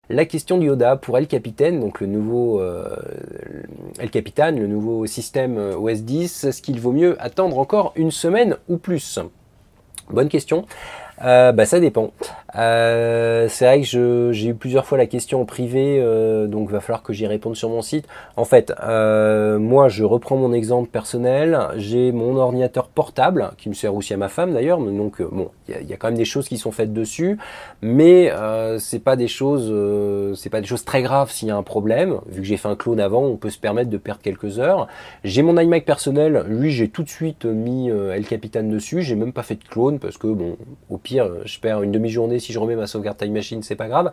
La question du Yoda pour El Capitan, donc le nouveau El Capitan, le nouveau système OS 10, est-ce qu'il vaut mieux attendre encore une semaine ou plus? Bonne question. Ça dépend. C'est vrai que j'ai eu plusieurs fois la question en privé, donc il va falloir que j'y réponde sur mon site. En fait, moi je reprends mon exemple personnel, j'ai mon ordinateur portable, qui me sert aussi à ma femme d'ailleurs, donc bon, il y a quand même des choses qui sont faites dessus, mais c'est pas des choses très graves s'il y a un problème. Vu que j'ai fait un clone avant, on peut se permettre de perdre quelques heures. J'ai mon iMac personnel, lui j'ai tout de suite mis El Capitan dessus, j'ai même pas fait de clone parce que bon, au pire, je perds une demi-journée si je remets ma sauvegarde Time Machine, c'est pas grave.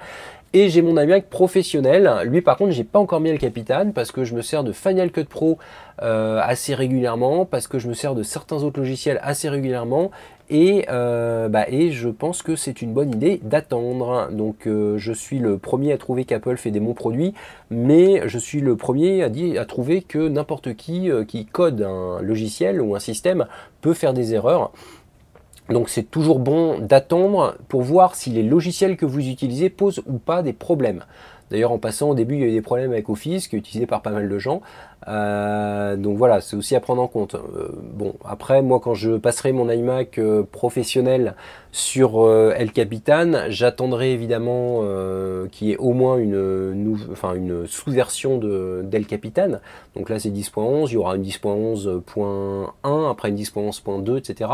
Et j'ai mon iMac professionnel. Lui, par contre, j'ai pas encore mis El Capitan parce que je me sers de Final Cut Pro assez régulièrement, parce que je me sers de certains autres logiciels assez régulièrement. Et je pense que c'est une bonne idée d'attendre. Donc, je suis le premier à trouver qu'Apple fait des bons produits, mais je suis le premier à trouver que n'importe qui code un logiciel ou un système peut faire des erreurs. Donc c'est toujours bon d'attendre pour voir si les logiciels que vous utilisez posent ou pas des problèmes. D'ailleurs, en passant, au début, il y a eu des problèmes avec Office, qui est utilisé par pas mal de gens. Donc voilà, c'est aussi à prendre en compte. Bon, après, moi, quand je passerai mon iMac professionnel sur El Capitan, j'attendrai évidemment qu'il y ait au moins une sous-version d'El Capitan. Donc là, c'est 10.11, il y aura une 10.11.1, après une 10.11.2, etc.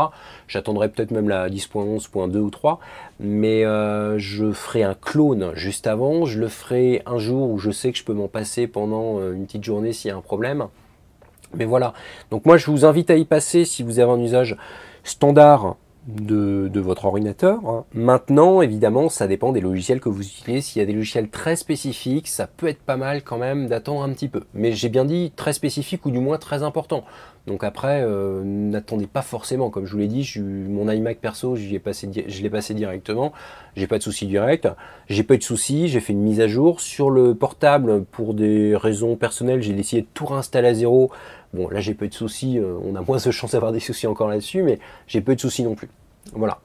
J'attendrai peut-être même la 10.11.2 ou 3, mais je ferai un clone juste avant, je le ferai un jour où je sais que je peux m'en passer pendant une petite journée s'il y a un problème. Mais voilà, donc moi je vous invite à y passer si vous avez un usage standard de votre ordinateur. Maintenant, évidemment, ça dépend des logiciels que vous utilisez. S'il y a des logiciels très spécifiques, ça peut être pas mal quand même d'attendre un petit peu. Mais j'ai bien dit très spécifique ou du moins très important. Donc après, n'attendez pas forcément. Comme je vous l'ai dit, mon iMac perso, je l'ai passé directement. J'ai pas de souci direct. J'ai pas eu de souci. J'ai fait une mise à jour. Sur le portable, pour des raisons personnelles, j'ai essayé de tout réinstaller à zéro. Bon, là, j'ai pas eu de soucis. On a moins de chances d'avoir des soucis encore là-dessus, mais j'ai pas eu de soucis non plus. Voilà.